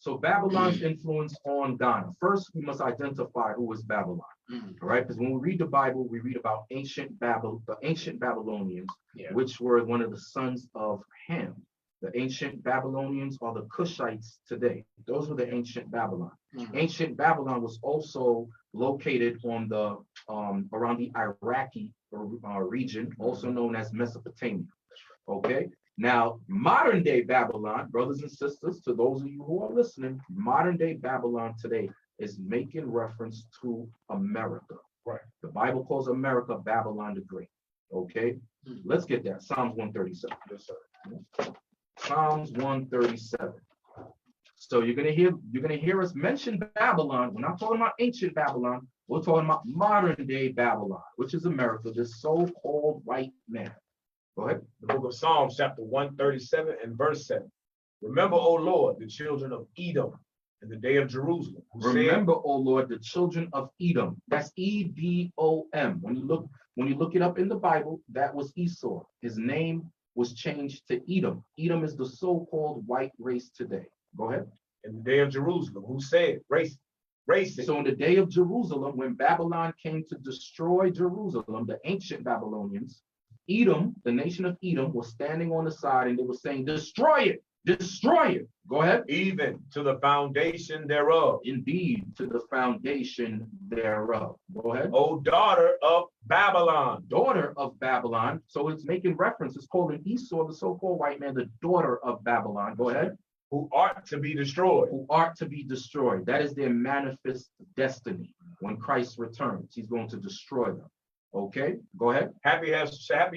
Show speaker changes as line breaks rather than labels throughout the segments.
So Babylon's influence on Ghana. First, we must identify who is Babylon. All right, because when we read the Bible, we read about the ancient Babylonians, which were one of the sons of Ham. The ancient Babylonians are the Cushites today. Those were the ancient Babylon. Ancient Babylon was also located on the around the Iraqi region, also known as Mesopotamia. Okay. Now, modern day Babylon, brothers and sisters, to those of you who are listening, modern day Babylon today is making reference to America. Right. The Bible calls America Babylon the Great. Okay. Let's get that. Psalms 137. Yes, sir. Psalms 137. So you're gonna hear us mention Babylon. We're not talking about ancient Babylon. We're talking about modern day Babylon, which is America, this so-called white man. Go ahead.
The book of Psalms, chapter 137 and verse 7. Remember, O Lord, the children of Edom in the day of Jerusalem.
Remember, O Lord, the children of Edom. That's Edom. When you look it up in the Bible, that was Esau. His name was changed to Edom. Edom is the so-called white race today. Go ahead.
In the day of Jerusalem, who said, race.
So in the day of Jerusalem, when Babylon came to destroy Jerusalem, the ancient Babylonians, Edom, the nation of Edom, was standing on the side and they were saying, destroy it, destroy it. Go ahead.
Even to the foundation thereof.
Indeed, to the foundation thereof. Go ahead.
O daughter of Babylon.
Daughter of Babylon. So it's making reference. It's calling Esau, the so-called white man, the daughter of Babylon. Go ahead.
Who art to be destroyed.
Who art to be destroyed. That is their manifest destiny. When Christ returns, he's going to destroy them. Okay, go ahead.
Happy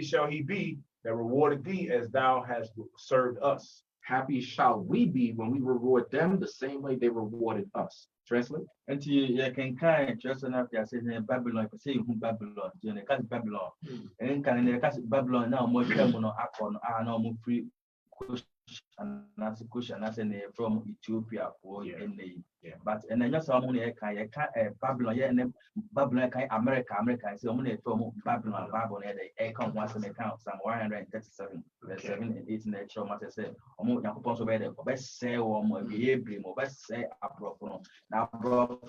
shall he be that rewarded thee as thou hast served us.
Happy shall we be when we reward them the same way they rewarded us. Translate.
And you can kind just enough to say Babylon, say Babylon, you know, Babylon. And can Babylon now more terminal upon our normal free and that's a question as from Ethiopia for but and then just Babylon, and Babylon, America, say only from Babylon, they come once in the count, some 137, verse 7 and 8 in the show, must say, almost Yankopon, so best say, or more, or best say, now, bro,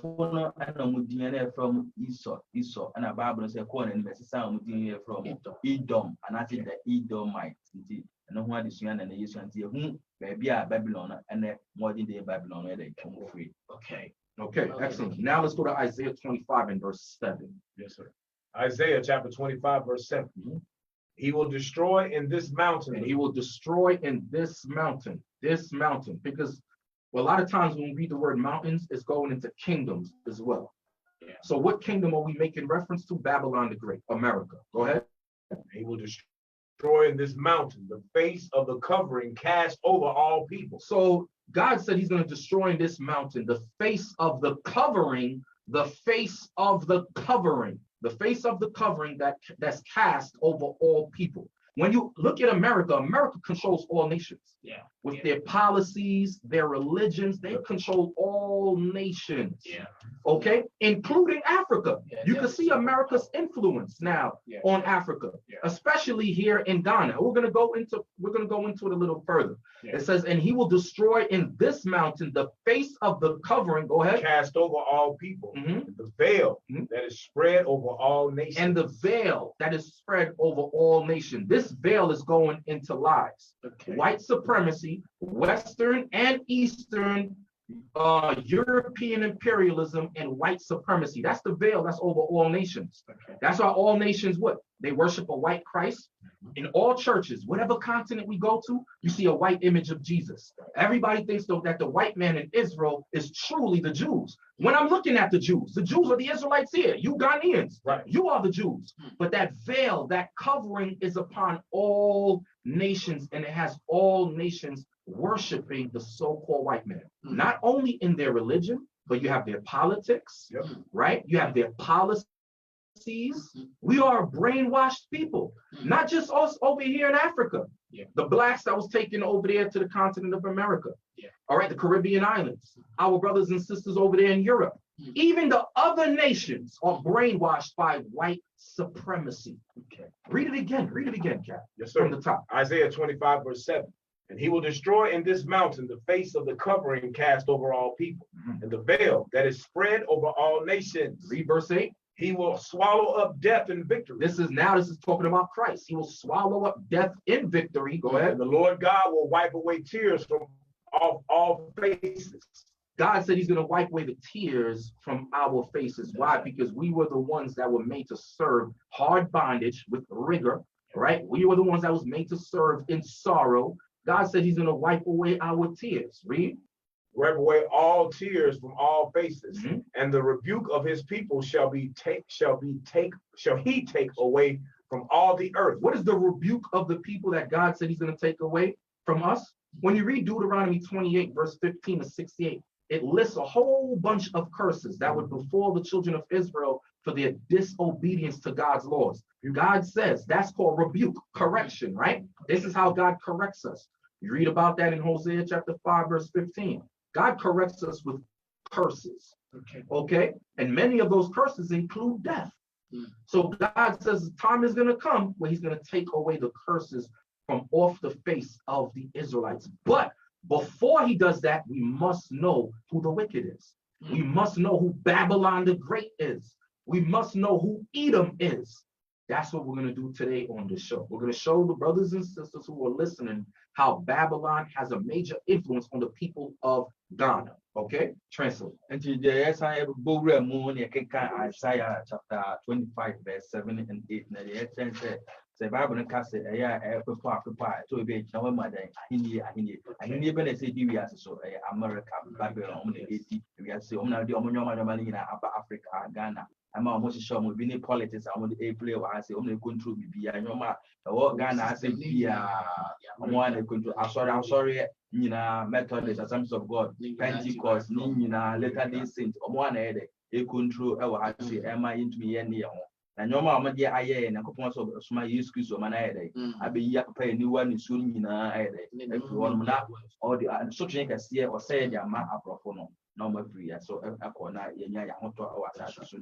and DNA from Esau, and a Babylon say, corn and sound from Edom, and I think the Edomites, indeed. And who is young and the use until whom maybe Babylon and the modern day Babylon where they come free.
Okay, excellent. Now let's go to Isaiah 25 and verse 7.
Yes, sir. Isaiah chapter 25, verse 7. He will destroy in this mountain.
And he will destroy in this mountain, because well, a lot of times when we read the word mountains, it's going into kingdoms as well. Yeah. So what kingdom are we making reference to? Babylon the Great, America. Go ahead.
He will destroy in this mountain the face of the covering cast over all people.
So God said he's going to destroy in this mountain the face of the covering, the face of the covering that's cast over all people. When you look at America, America controls all nations. Yeah. With their policies, their religions, they control all nations. Yeah. Okay, including Africa. Yeah, you can see America's influence now on Africa, especially here in Ghana. We're gonna go into it a little further. Yeah. It says, and he will destroy in this mountain the face of the covering. Go ahead.
Cast over all people. The veil that is spread over all nations.
And the veil that is spread over all nations. This veil is going into lies. Okay. White supremacy, Western and Eastern, European imperialism, and white supremacy. That's the veil that's over all nations. Okay. That's why all nations, what? They worship a white Christ. In all churches, whatever continent we go to, you see a white image of Jesus. Everybody thinks though that the white man in Israel is truly the Jews. When I'm looking at the Jews are the Israelites here. You Ghanaians, right? You are the Jews. But that veil, that covering is upon all nations, and it has all nations worshiping the so-called white man. Not only in their religion, but you have their politics, right? You have their policies. We are brainwashed people, not just us over here in Africa. The blacks that was taken over there to the continent of America. All right, the Caribbean islands, our brothers and sisters over there in Europe. Even the other nations are brainwashed by white supremacy. Okay. Read it again, Cap.
Yes, sir.
From the top.
Isaiah 25, verse 7. And he will destroy in this mountain the face of the covering cast over all people, and the veil that is spread over all nations.
Read verse 8.
He will swallow up death in victory.
This is talking about Christ. He will swallow up death in victory. Go ahead.
And the Lord God will wipe away tears from off all faces.
God said he's going to wipe away the tears from our faces. Why? Because we were the ones that were made to serve hard bondage with rigor, right? We were the ones that was made to serve in sorrow. God said he's going to wipe away our tears. Read.
Wipe away all tears from all faces, and the rebuke of his people shall he take away from all the earth.
What is the rebuke of the people that God said he's going to take away from us? When you read Deuteronomy 28, verse 15 to 68, it lists a whole bunch of curses that would befall the children of Israel for their disobedience to God's laws. God says that's called rebuke, correction, right? This is how God corrects us. You read about that in Hosea chapter 5, verse 15. God corrects us with curses, okay? And many of those curses include death. So God says time is going to come where he's going to take away the curses from off the face of the Israelites. But before he does that, we must know who the wicked is. We must know who Babylon the Great is. We must know who Edom is. That's what we're going to do today on the show. We're going to show the brothers and sisters who are listening how Babylon has a major influence on the people of Ghana. Okay? Translate.
And Isaiah chapter 25, verse 7 and 8. The Bible cast a year to be no mother. I never say we are so America, Babylon, we are so now the Omonoma in Africa, Ghana. I'm almost sure we need politics. I want the player. I say only control be a normal. Ghana, I say be one control. I'm sorry, you know, Methodist Assemblies of God, Pentecost, you know, later day saints, one head, a control. I say, am I into me any? And your mamma, dear, I and a couple of my excuse of my head. I be yak pay new one is soon, you know, everyone or the such a can see or say, yeah, my apropos. No more free, so a corner, yeah,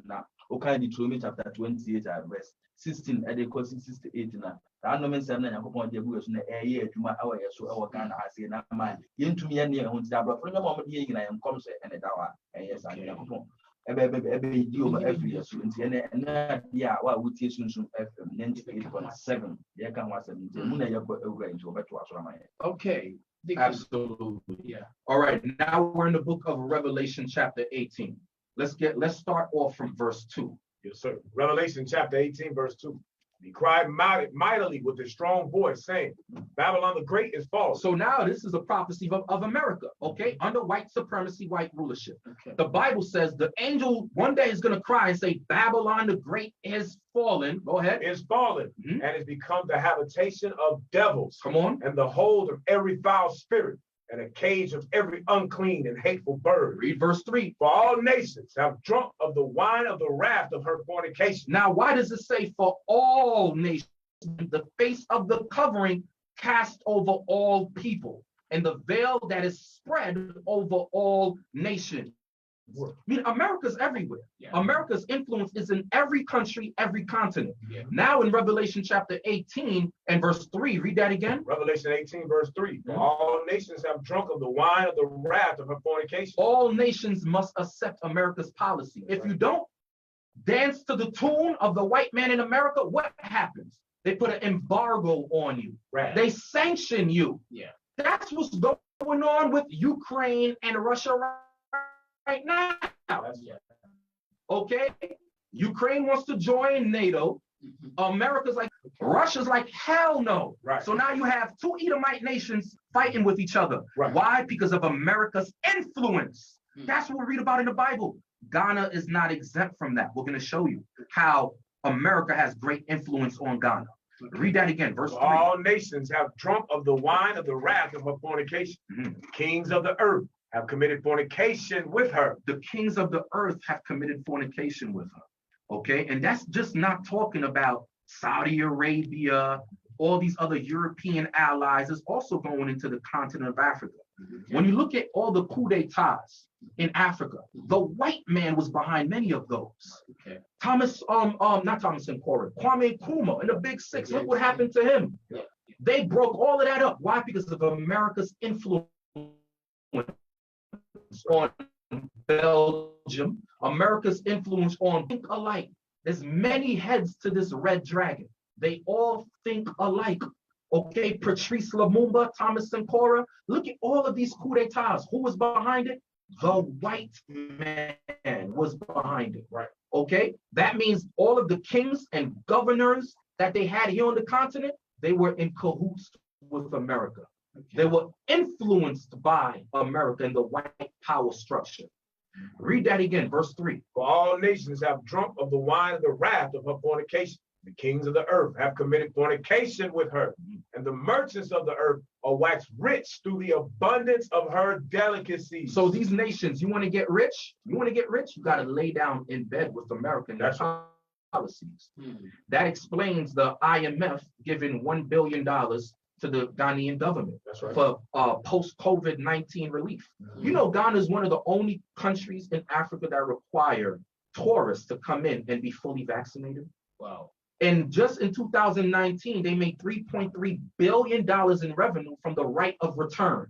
now. Okay, Deuteronomy chapter 28, verse 16, and 68. Now, I know 7 and a couple the years in a year to my hour, so our Ghana has seen a man into me near on Dabra for the moment, I am comes and a hour, and yes, I am every deal every year, and yeah, what would you soon FM 98.7? Yeah, can was
Okay. Absolutely. Yeah. All right. Now we're in the book of Revelation, chapter 18. Let's start off from verse 2.
Yes, sir. Revelation chapter 18, verse 2. He cried mightily with a strong voice, saying, Babylon the Great is fallen.
So now this is a prophecy of America, okay? Under white supremacy, white rulership. Okay. The Bible says the angel one day is going to cry and say, Babylon the Great is fallen. Go ahead.
Is fallen, and has become the habitation of devils.
Come on.
And the hold of every foul spirit, and a cage of every unclean and hateful bird.
Read verse 3.
For all nations have drunk of the wine of the wrath of her fornication.
Now, why does it say for all nations? The face of the covering cast over all people, and the veil that is spread over all nations. I mean, America's everywhere. Yeah. America's influence is in every country, every continent. Yeah. Now in Revelation chapter 18 and verse 3, read that again.
Revelation 18 verse 3. For all nations have drunk of the wine of the wrath of her fornication.
All nations must accept America's policy. If you don't dance to the tune of the white man in America, what happens? They put an embargo on you. Right. They sanction you. Yeah. That's what's going on with Ukraine and Russia right now. Okay, Ukraine wants to join NATO. America's like, Russia's like, hell no. Right. So now you have two Edomite nations fighting with each other. Right. Why? Because of America's influence. That's what we read about in the Bible. Ghana is not exempt from that. We're going to show you how America has great influence on Ghana. Read that again, verse 3.
All nations have drunk of the wine of the wrath of her fornication. Kings of the earth have committed fornication with her.
The kings of the earth have committed fornication with her. Okay, and that's just not talking about Saudi Arabia, all these other European allies. It's also going into the continent of Africa. When you look at all the coup d'etats in Africa, the white man was behind many of those. Okay. Not Thomas Sankara, Kwame Nkrumah in the Big Six. Look what happened to him. They broke all of that up. Why? Because of America's influence on Belgium, America's influence on think alike. There's many heads to this red dragon. They all think alike. Okay, Patrice Lumumba, Thomas Sankara. Look at all of these coups d'etats. Who was behind it? The white man was behind it.
Right.
Okay, that means all of the kings and governors that they had here on the continent, they were in cahoots with America. Okay. They were influenced by America and the white power structure. Read that again, verse 3.
For all nations have drunk of the wine of the wrath of her fornication. The kings of the earth have committed fornication with her, and the merchants of the earth are waxed rich through the abundance of her delicacies.
So these nations, you want to get rich? You want to get rich? You got to lay down in bed with American policies. That explains the IMF giving $1 billion to the Ghanaian government.
That's right.
For post-COVID-19 relief. You know, Ghana is one of the only countries in Africa that require tourists to come in and be fully vaccinated.
Wow.
And just in 2019, they made $3.3 billion in revenue from the right of return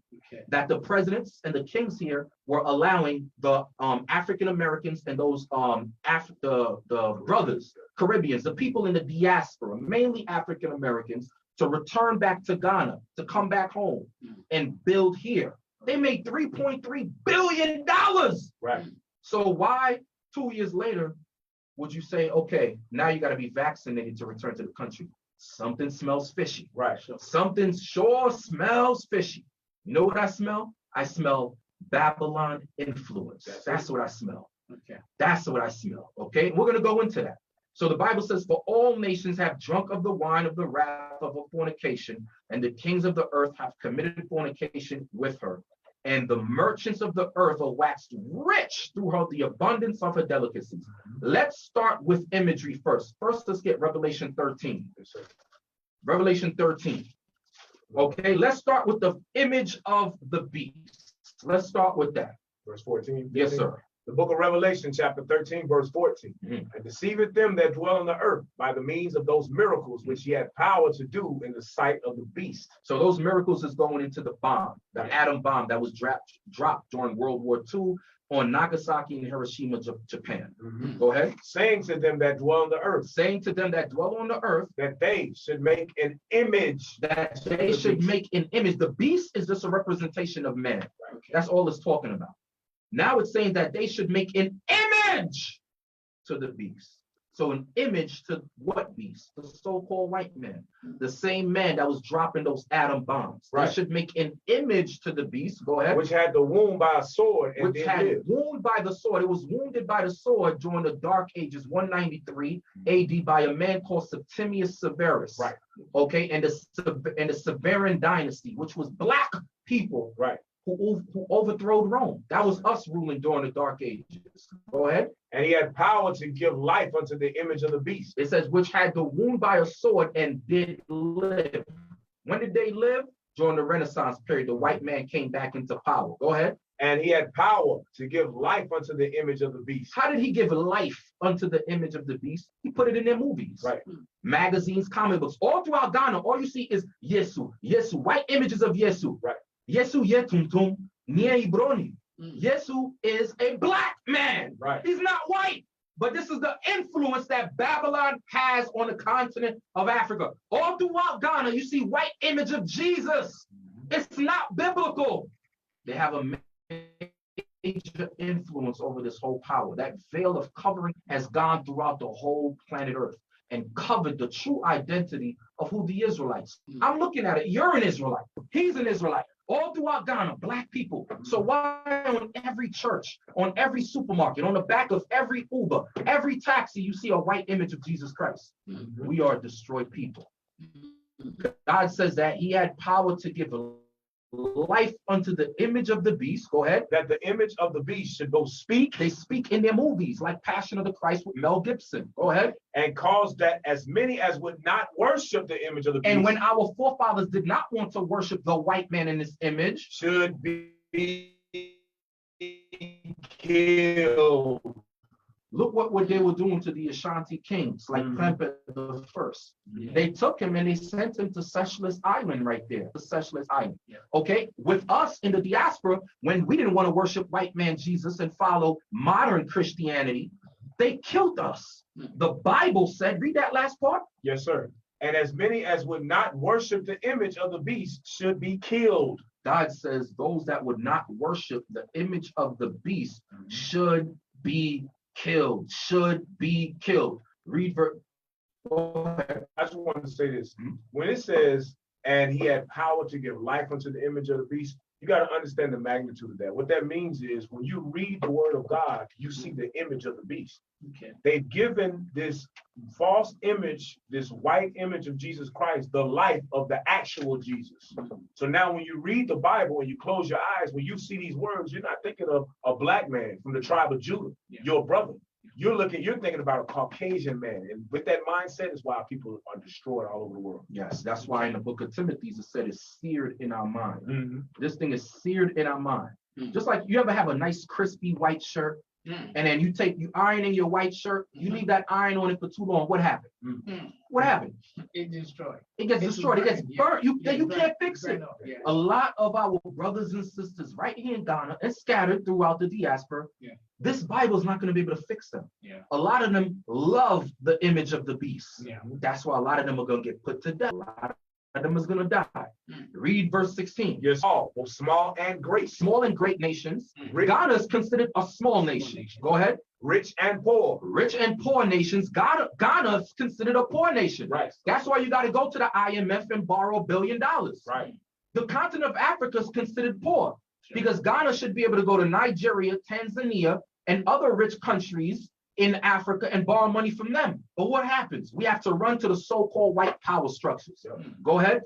that the presidents and the kings here were allowing the African Americans and those the brothers, Caribbeans, the people in the diaspora, mainly African Americans, to return back to Ghana, to come back home and build here. They made $3.3 billion.
Right.
So why 2 years later would you say, okay, now you got to be vaccinated to return to the country? Something smells fishy.
Right.
Something sure smells fishy. You know what I smell? I smell Babylon influence. That's what I smell. Okay. That's what I smell. Okay. And we're going to go into that. So the Bible says, for all nations have drunk of the wine of the wrath of a fornication, and the kings of the earth have committed fornication with her. And the merchants of the earth are waxed rich through her, the abundance of her delicacies. Let's start with imagery first. First, let's get Revelation 13. Revelation 13. Okay, let's start with the image of the beast. Let's start with that.
Verse 14.
Yes, sir.
The book of Revelation, chapter 13, verse 14. And deceiveth them that dwell on the earth by the means of those miracles which he had power to do in the sight of the beast.
So those miracles is going into the bomb, the atom bomb that was dropped during World War II on Nagasaki and Hiroshima, Japan. Go ahead.
Saying to them that dwell on the earth.
Saying to them that dwell on the earth.
That they should make an image.
That they should make an image. The beast is just a representation of man. Okay. That's all it's talking about. Now it's saying that they should make an image to the beast. So an image to what beast? The so-called white man. The same man that was dropping those atom bombs. Right. They should make an image to the beast. Go ahead.
Which had the wound by a sword. And
which had wound by the sword. It was wounded by the sword during the Dark Ages, 193 AD, by a man called Septimius Severus.
Right.
Okay, and the Severan dynasty, which was black people.
Right.
Who overthrew Rome. That was us ruling during the Dark Ages. Go ahead.
And he had power to give life unto the image of the beast.
It says, which had the wound by a sword and did live. When did they live? During the Renaissance period, the white man came back into power. Go ahead.
And he had power to give life unto the image of the beast.
How did he give life unto the image of the beast? He put it in their movies.
Right.
Magazines, comic books. All throughout Ghana, all you see is Yesu. Yesu, white images of Yesu.
Right.
Yesu yetuntum nie ibroni. Yesu is a black man.
Right.
He's not white. But this is the influence that Babylon has on the continent of Africa. All throughout Ghana, you see white image of Jesus. It's not biblical. They have a major influence over this whole power. That veil of covering has gone throughout the whole planet Earth and covered the true identity of who the Israelites. I'm looking at it. You're an Israelite. He's an Israelite. All throughout Ghana, black people. So why on every church, on every supermarket, on the back of every Uber, every taxi, you see a white image of Jesus Christ? We are destroyed people. God says that he had power to give life unto the image of the beast. Go ahead.
That the image of the beast should go speak.
They speak in their movies, like Passion of the Christ with Mel Gibson. Go ahead.
And cause that as many as would not worship the image of the beast.
And when our forefathers did not want to worship the white man in this image,
should be killed.
Look what they were doing to the Ashanti kings, like Clemper the First. They took him and they sent him to Seychelles Island right there, the Seychelles Island. Okay, with us in the diaspora, when we didn't want to worship white man Jesus and follow modern Christianity, they killed us. The Bible said, read that last part.
Yes, sir. And as many as would not worship the image of the beast should be killed.
God says those that would not worship the image of the beast should be killed, should be killed. Read verse.
I just wanted to say this. When it says, and he had power to give life unto the image of the beast, you got to understand the magnitude of that. What that means is when you read the word of God, you see the image of the beast. They've given this false image, this white image of Jesus Christ, the life of the actual Jesus. So now when you read the Bible and you close your eyes, when you see these words, you're not thinking of a black man from the tribe of Judah, your brother. You're thinking about a Caucasian man. And with that mindset is why people are destroyed all over the world.
Yes, that's why in the book of Timothy, it said it's seared in our mind. This thing is seared in our mind. Just like you ever have a nice crispy white shirt, and then you iron in your white shirt, you leave that iron on it for too long. What happened? What happened?
It destroyed.
It gets destroyed. It gets burnt. You can't fix it. A lot of our brothers and sisters right here in Ghana and scattered throughout the diaspora, this Bible is not going to be able to fix them. A lot of them love the image of the beast. That's why a lot of them are going to get put to death. A lot of them is going to die. Read verse 16.
Yes, all, both small and great.
Small and great nations. Ghana is considered a small nation. Go ahead.
Rich and poor.
Rich and poor nations. Ghana is considered a poor nation.
Right.
That's why you got to go to the IMF and borrow $1 billion.
Right.
The continent of Africa is considered poor because Ghana should be able to go to Nigeria, Tanzania, and other rich countries in Africa and borrow money from them. But what happens? We have to run to the so-called white power structures. Go ahead.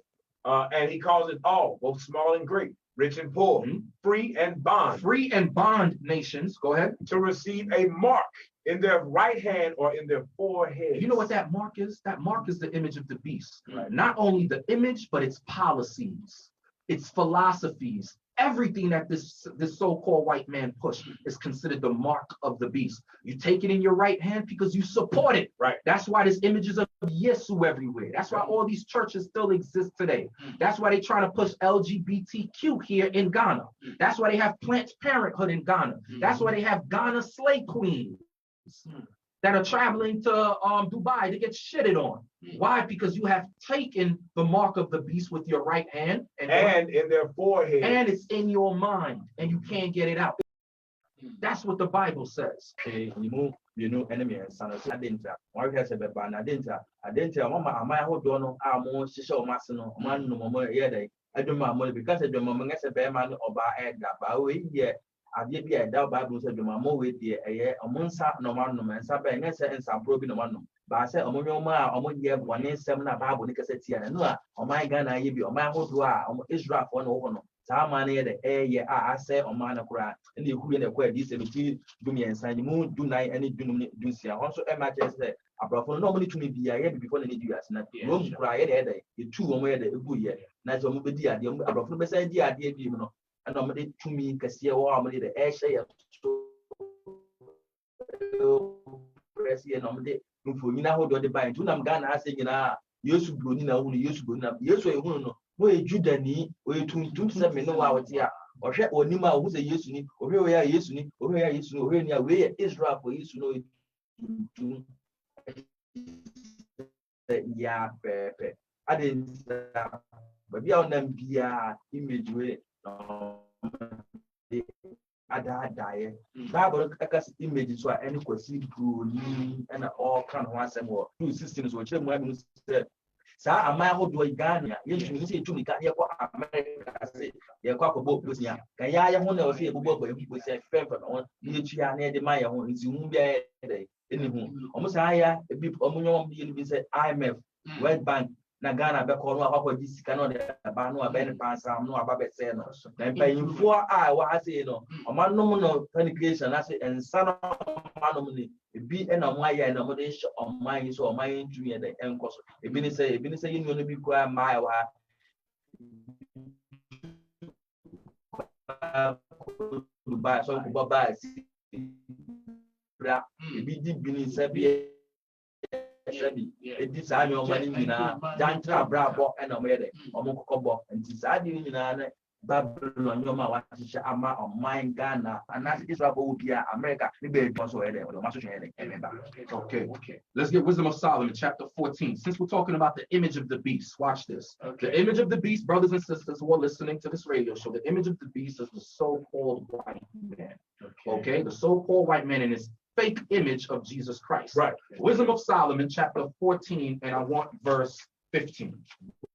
And he calls it all, both small and great, rich and poor, free and bond.
Free and bond nations. Go ahead.
To receive a mark in their right hand or in their forehead.
You know what that mark is? That mark is the image of the beast. Not only the image, but its policies, its philosophies. Everything that this so-called white man pushed is considered the mark of the beast. You take it in your right hand because you support it.
Right.
That's why there's images of Yesu everywhere. That's why all these churches still exist today. That's why they're trying to push LGBTQ here in Ghana. That's why they have Planned Parenthood in Ghana. That's why they have Ghana slay queens that are traveling to Dubai to get shitted on. Why? Because you have taken the mark of the beast with your right hand
and in their forehead.
And it's in your mind and you can't get it out. That's what the Bible says.
Enemy and son of Adinta. One has a ban Adinta. Adinta, Mama, my whole donor, our more Shisho Massino, man, no more yet. I don't know because I don't know a bearman or by Edgar, but we yet. I did be a doubt Bible said, Mamma with the air, a monsa, no man, and some and some probing one. But I said, among your ma, among year 1 in 7 Bible, Nicasetia, and no, on my Ghana, you be on my whole on Israel for no. Some money the air, yeah, I say on man of cry, and you who in the quay, this 17, do me and sign the moon, do night, any do see. Also, MHS said, I brought normally to me be a before any years, not room cry a day, you 2 on where the good year. Nice of the idea, I brought from the side, the idea, you know. And I'm ready to me because you are the air share press here. Normally, you know, what the bind to them Ghana saying, you should go in a woman, you should go up. Yes, we won't know a Judani, or 2 no hours here, or Shet or Nima who's a yes, or where we are yes, or where is no way Israel for you to know. Yeah, I didn't, but we are them via image way. Ada die. Bible images were any question and all kind of one more 2 systems which said, Sir, a man who do a Ghana, you see to me, can't hear what America say, your cock book was here. Can ya wonder if you go with a favor on each year near the Maya who is you day. Almost higher, a bit of being said, IMF, World Bank. Na Ghana be ko no akwa disi ka no de ba no abe ne pansam no aba be se no na mpanyimfo a wa ase no omanom no penetration ase ensa no omanom ni ebi na mo aye na mo de hye oman so oman ntumi e de enkoso ebi ne say yinu no bi kwa ma wa Dubai so ko ba bra ebi di bini sabi edi saa nyo mani nyina jantra bra bo e na mo yede omo kokobọ nti saa di nyina na Babylon nyo ma wa tisha ama oman Ghana and Israel will be America.
Okay. Let's get Wisdom of Solomon, chapter 14. Since we're talking about the image of the beast, watch this. The image of the beast, brothers and sisters who are listening to this radio show, the image of the beast is the so-called white man. Okay, the so-called white man and his fake image of Jesus Christ.
Right.
Wisdom of Solomon, chapter 14, and I want verse 15.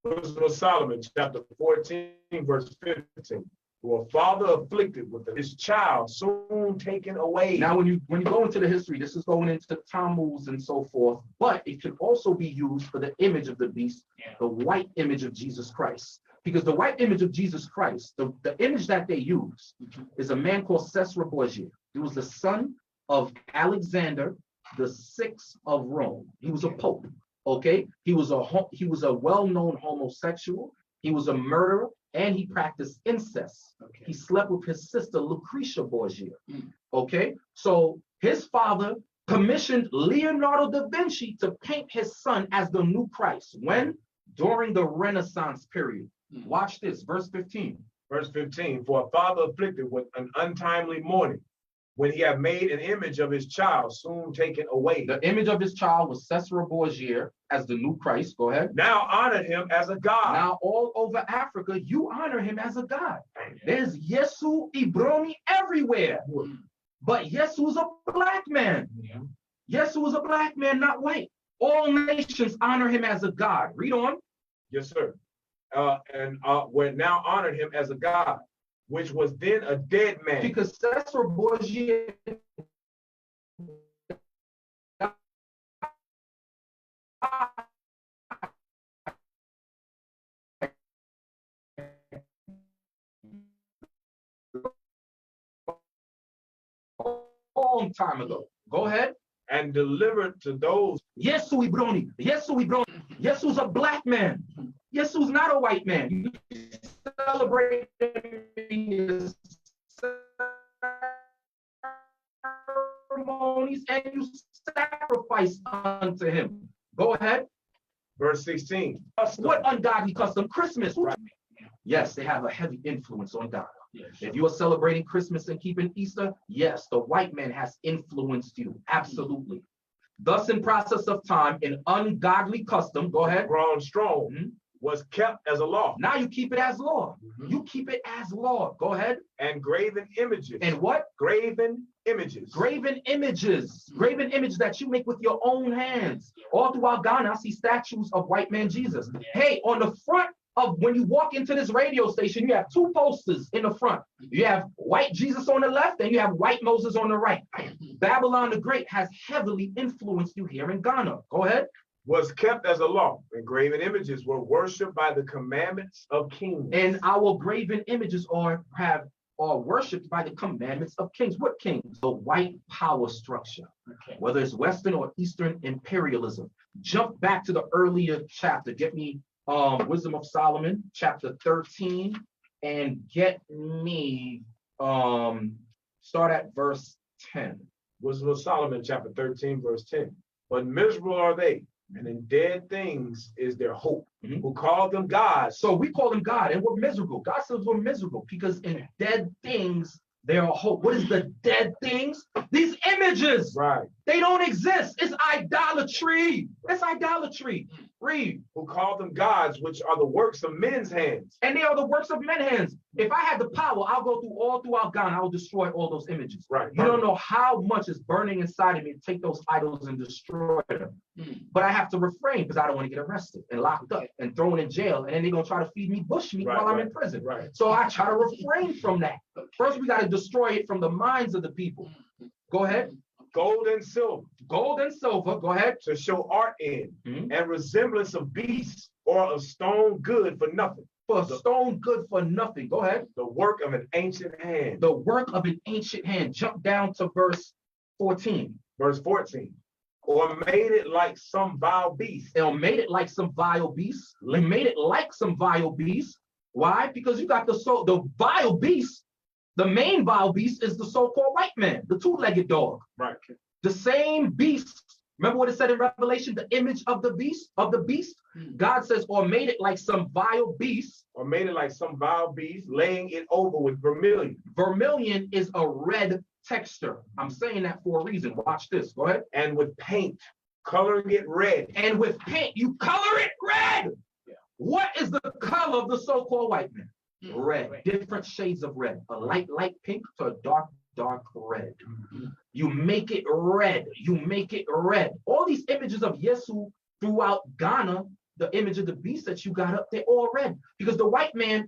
Wisdom of Solomon, chapter 14, verse 15. For a father afflicted with his child soon taken away.
Now, when you go into the history, this is going into Tammuz and so forth, but it can also be used for the image of the beast, the white image of Jesus Christ. Because the white image of Jesus Christ, the image that they use is a man called Caesar Borgia. He was the son of Alexander the Sixth of Rome. He was a pope. Okay, he was a well-known homosexual. He was a murderer, and he practiced incest. He slept with his sister Lucretia Borgia. Okay, so his father commissioned Leonardo da Vinci to paint his son as the new Christ. When? During the Renaissance period. Watch this, verse 15.
Verse 15. For a father afflicted with an untimely mourning, when he had made an image of his child soon taken away.
The image of his child was Caesar Borgia as the new Christ. Go ahead.
Now honored him as a god.
Now all over Africa, you honor him as a god. There's Yesu Ibroni everywhere. But Yesu is a black man. Yesu is a black man, not white. All nations honor him as a god. Read on.
Yes, sir. We're now honored him as a god, which was then a dead man.
Because Caesar Borgia long time ago. Go ahead.
And delivered to those.
Yesu Ibroni. Yesu's a black man. Yesu's not a white man. You celebrate his ceremonies and you sacrifice unto him. Go ahead.
Verse 16.
What ungodly custom? Christmas. Right? Yes, they have a heavy influence on God. If you are celebrating Christmas and keeping Easter, yes, the white man has influenced you. Absolutely. Thus, in process of time, an ungodly custom, go ahead.
Grown strong, was kept as a law.
Now you keep it as law. You keep it as law. Go ahead.
And graven images.
And what?
Graven images.
Graven images. Graven images that you make with your own hands. All throughout Ghana, I see statues of white man Jesus. Hey, on the front of when you walk into this radio station, you have two posters in the front. You have white Jesus on the left and you have white Moses on the right. Babylon the Great has heavily influenced you here in Ghana. Go ahead.
Was kept as a law, and graven images were worshipped by the commandments of kings.
And our graven images are worshipped by the commandments of kings. What kings? The white power structure. Whether it's Western or Eastern imperialism. Jump back to the earlier chapter. Get me Wisdom of Solomon, chapter 13, and get me start at verse 10.
Wisdom of Solomon, chapter 13, verse 10. But miserable are they, and in dead things is their hope. Who call them gods.
So we call them God, and we're miserable. God says we're miserable because in dead things there are hope. What is the dead things? These images.
Right.
They don't exist. It's idolatry. It's idolatry. Read.
Who call them gods, which are the works of men's hands.
And they are the works of men's hands. If I had the power, I'll go throughout Ghana. I will destroy all those images.
Right.
You don't know how much is burning inside of me to take those idols and destroy them. But I have to refrain because I don't want to get arrested and locked up and thrown in jail. And then they're going to try to feed me bushmeat while I'm in prison.
Right.
So I try to refrain from that. First, we got to destroy it from the minds of the people. Go ahead.
Gold and silver.
Gold and silver. Go ahead.
To show art in and resemblance of beasts or of stone good for nothing.
For stone good for nothing. Go ahead.
The work of an ancient hand.
The work of an ancient hand. Jump down to verse 14.
Verse 14. Or made it like some vile beast.
Or made it like some vile beast. Made it like some vile beast. Why? Because you got the vile beast. The main vile beast is the so-called white man, the two-legged dog.
Right.
The same beast. Remember what it said in Revelation, the image of the beast, God says, or made it like some vile beast.
Or made it like some vile beast, laying it over with vermilion.
Vermilion is a red texture. I'm saying that for a reason. Watch this. Go ahead.
And with paint, coloring it red.
And with paint, you color it red.
Yeah.
What is the color of the so-called white man? Red. Different shades of red. A light pink to a dark red. You make it red. You make it red. All these images of Yesu throughout Ghana, the image of the beast that you got up, they're all red. Because the white man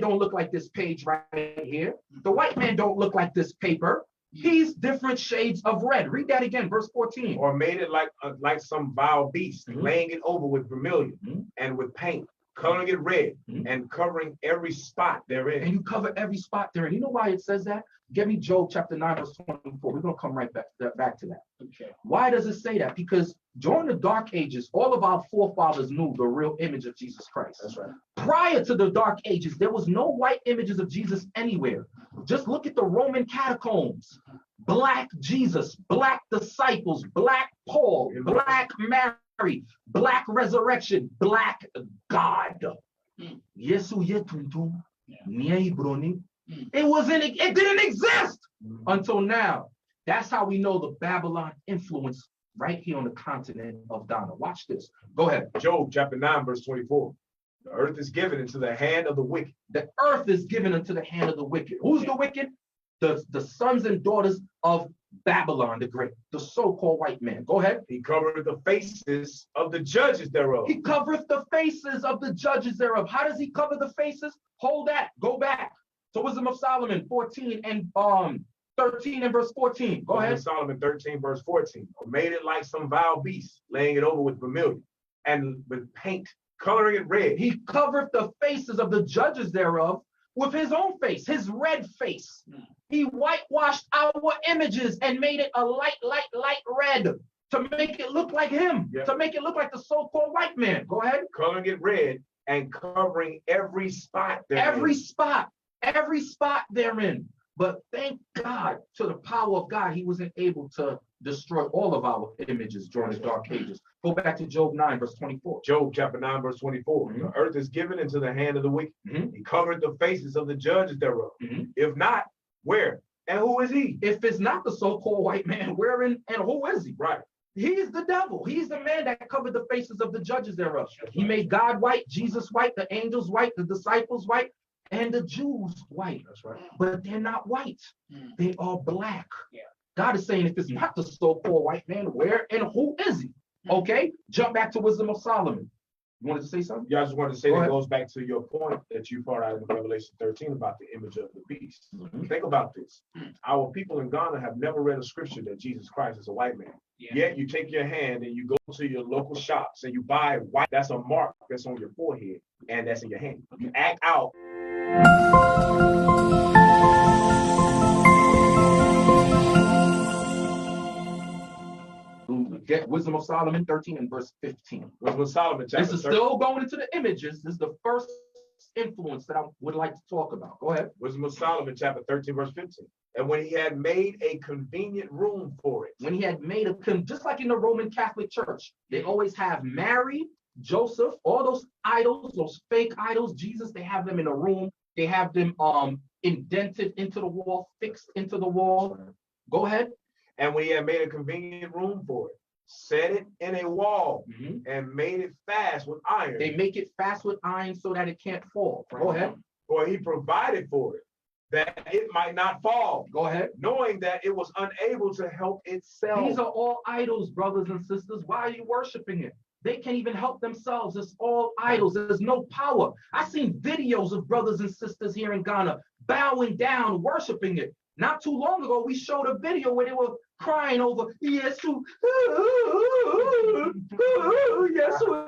don't look like this page right here. The white man don't look like this paper. He's different shades of red. Read that again, verse 14.
Or made it like some vile beast, laying it over with vermilion and with paint, coloring it red and covering every spot therein.
And you cover every spot therein. You know why it says that? Give me Job chapter 9, verse 24. We're going to come right back to that.
Okay.
Why does it say that? Because during the Dark Ages, all of our forefathers knew the real image of Jesus Christ.
That's right.
Prior to the Dark Ages, there was no white images of Jesus anywhere. Just look at the Roman catacombs. Black Jesus, black disciples, black Paul, black Mary, black resurrection, black God. Yesu yetuntu, niye broni. It didn't exist until now. That's how we know the Babylon influence right here on the continent of Ghana. Watch this. Go ahead.
Job chapter 9, verse 24. The earth is given into the hand of the wicked.
The earth is given into the hand of the wicked. Who's the wicked? The sons and daughters of Babylon the Great, the so-called white man. Go ahead.
He covered the faces of the judges thereof.
He covereth the faces of the judges thereof. How does he cover the faces? Hold that. Go back. So Wisdom of Solomon 14 and 13 and verse 14. Go ahead.
Solomon 13 verse 14. Or made it like some vile beast, laying it over with vermilion and with paint, coloring it red.
He covered the faces of the judges thereof with his own face, his red face. He whitewashed our images and made it a light red to make it look like him, to make it look like the so-called white man. Go ahead.
Coloring it red and covering every spot therein.
Every spot therein. But thank God, to the power of God, he wasn't able to destroy all of our images during the Dark Ages. Go back to Job 9, verse 24.
Job chapter 9, verse 24. The earth is given into the hand of the wicked. He covered the faces of the judges thereof. If not, where? And who is he?
If it's not the so-called white man, where and who is he?
Right.
He's the devil. He's the man that covered the faces of the judges thereof. He made God white, Jesus white, the angels white, the disciples white, and the Jews white.
That's right.
But they're not white. They are black. Yeah. God is saying, if it's not the so-called white man, where and who is he? Okay, jump back to Wisdom of Solomon. You wanted to say something?
Yeah, I just wanted to say that goes back to your point that you brought out in Revelation 13 about the image of the beast. Think about this. Our people in Ghana have never read a scripture that Jesus Christ is a white man. Yet you take your hand and you go to your local shops and you buy white. That's a mark that's on your forehead and that's in your hand. You act out.
Get Wisdom of Solomon 13 and verse 15.
Wisdom of Solomon chapter 13.
This is still going into the images. This is the first influence that I would like to talk about. Go ahead.
Wisdom of Solomon chapter 13 verse 15. And when he had made a convenient room for it.
When he had made just like in the Roman Catholic Church, they always have Mary, Joseph, all those idols, those fake idols, Jesus, they have them in a room. They have them indented into the wall, fixed into the wall. Go ahead.
And when he had made a convenient room for it, set it in a wall and made it fast with iron.
They make it fast with iron so that it can't fall. Go ahead.
For he provided for it, that it might not fall.
Go ahead.
Knowing that it was unable to help itself.
These are all idols, brothers and sisters. Why are you worshiping it? They can't even help themselves. It's all idols. There's no power. I've seen videos of brothers and sisters here in Ghana bowing down, worshiping it. Not too long ago, we showed a video where they were crying over, Yesu, Yesu,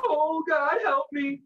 oh God, help me.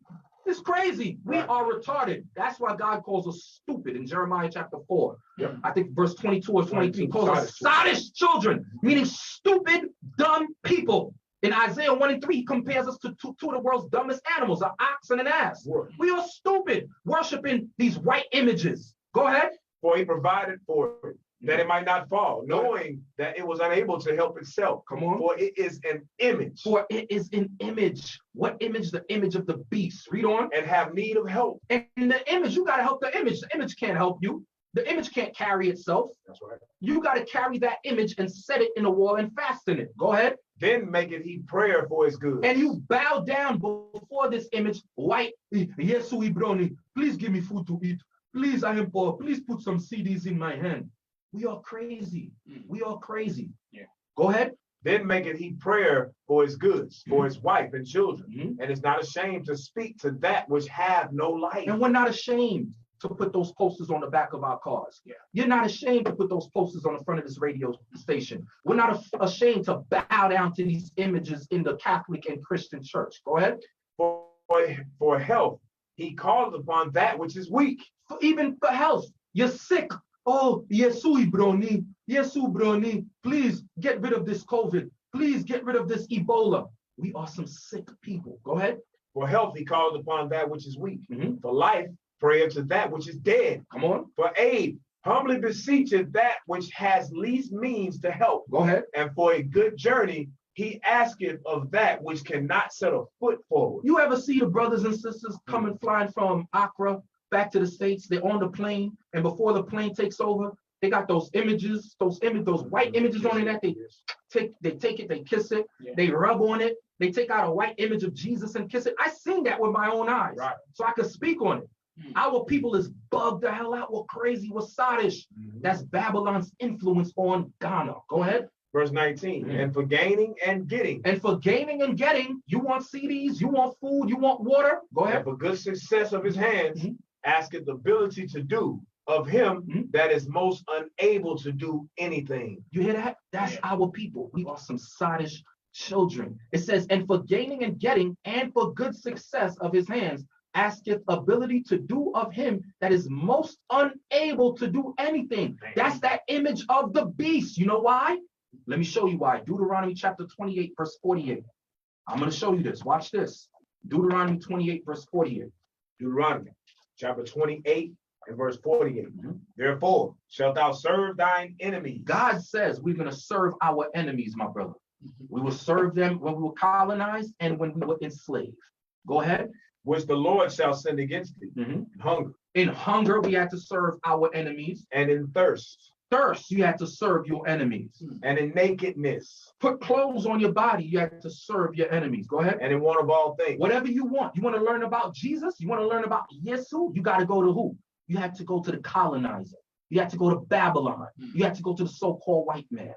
It's crazy. We are retarded. That's why God calls us stupid in Jeremiah chapter 4. Yep. I think verse 22 or 23 calls us sottish children, meaning stupid, dumb people. In Isaiah 1 and 3, he compares us to two of the world's dumbest animals, an ox and an ass. Word. We are stupid, worshiping these white images. Go ahead.
For he provided for it, that it might not fall, knowing that it was unable to help itself.
Come on.
For it is an image.
For it is an image. What image? The image of the beast. Read on.
And have need of help.
And the image, you got to help the image. The image can't help you. The image can't carry itself.
That's right.
You got to carry that image and set it in the wall and fasten it. Go ahead.
Then maketh he prayer for his good.
And you bow down before this image. White, yes, we brownie. Please give me food to eat. Please, I am poor. Please put some CDs in my hand. We are crazy. We are crazy.
Yeah.
Go ahead.
Then maketh he prayer for his goods, for his wife and children, and is not ashamed to speak to that which have no life.
And we're not ashamed to put those posters on the back of our cars.
Yeah.
You're not ashamed to put those posters on the front of this radio station. We're not ashamed to bow down to these images in the Catholic and Christian church. Go ahead.
For health, he calleth upon that which is weak.
Even for health, you're sick. Oh, Yesu broni, Yesu broni. Please get rid of this COVID. Please get rid of this Ebola. We are some sick people. Go ahead.
For health, he calleth upon that which is weak. For life, prayer to that which is dead.
Come on.
For aid, humbly beseecheth that which has least means to help.
Go ahead.
And for a good journey, he asketh of that which cannot set a foot forward.
You ever see the brothers and sisters coming flying from Accra back to the States? They're on the plane, and before the plane takes over, they got those images, those white images on it that they take it, they kiss it, they rub on it, they take out a white image of Jesus and kiss it. I seen that with my own eyes, so I could speak on it. Our people is bugged the hell out. We're crazy. We're sottish. That's Babylon's influence on Ghana. Go ahead.
Verse 19, and for gaining and getting.
And for gaining and getting, you want CDs, you want food, you want water. Go ahead.
And for good success of his hands, asketh the ability to do of him that is most unable to do anything.
You hear that? That's our people. We are some sottish children. It says, and for gaining and getting, and for good success of his hands, asketh ability to do of him that is most unable to do anything. That's that image of the beast. You know why? Let me show you why. Deuteronomy chapter 28, verse 48. I'm going to show you this. Watch this. Deuteronomy 28, verse 48.
Deuteronomy chapter 28 and verse 48. Therefore shalt thou serve thine enemies.
God says we're going to serve our enemies, my brother. We will serve them when we were colonized and when we were enslaved. Go ahead.
Which the Lord shall send against thee. In hunger.
In hunger, we had to serve our enemies.
And in thirst.
Thirst, you had to serve your enemies.
And in nakedness.
Put clothes on your body, you had to serve your enemies. Go ahead.
And in want of all things.
Whatever you want. You want to learn about Jesus? You want to learn about Yesu? You got to go to who? You had to go to the colonizer. You had to go to Babylon. You had to go to the so-called white man.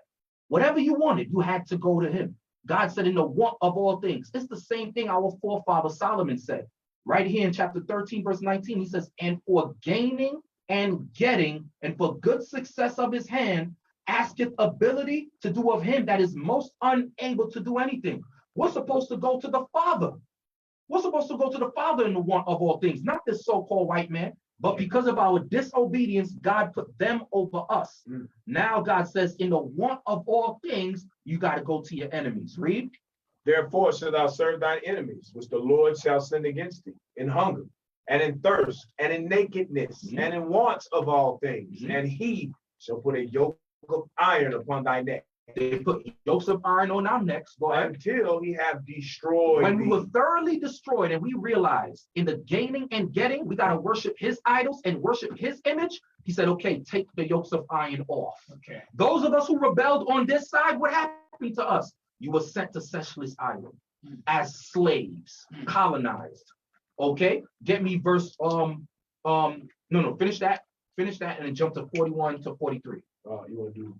Whatever you wanted, you had to go to him. God said in the want of all things. It's the same thing our forefather Solomon said. Right here in chapter 13, verse 19, he says, and for gaining and getting, and for good success of his hand, asketh ability to do of him that is most unable to do anything. We're supposed to go to the Father. We're supposed to go to the Father in the want of all things, not this so-called white man. But because of our disobedience, God put them over us. Now God says, in the want of all things, you got to go to your enemies. Read.
Therefore shalt thou serve thine enemies, which the Lord shall send against thee, in hunger, and in thirst, and in nakedness, and in wants of all things. And he shall put a yoke of iron upon thy neck.
They put yokes of iron on our necks. Go ahead.
Until he have destroyed
When
thee.
we were thoroughly destroyed and we realized in the gaining and getting, we got to worship his idols and worship his image. He said, okay, take the yokes of iron off.
Okay.
Those of us who rebelled on this side, what happened to us? You were sent to Seychelles Island as slaves, colonized. Okay, get me verse finish that and then jump to 41 to 43.
You want to do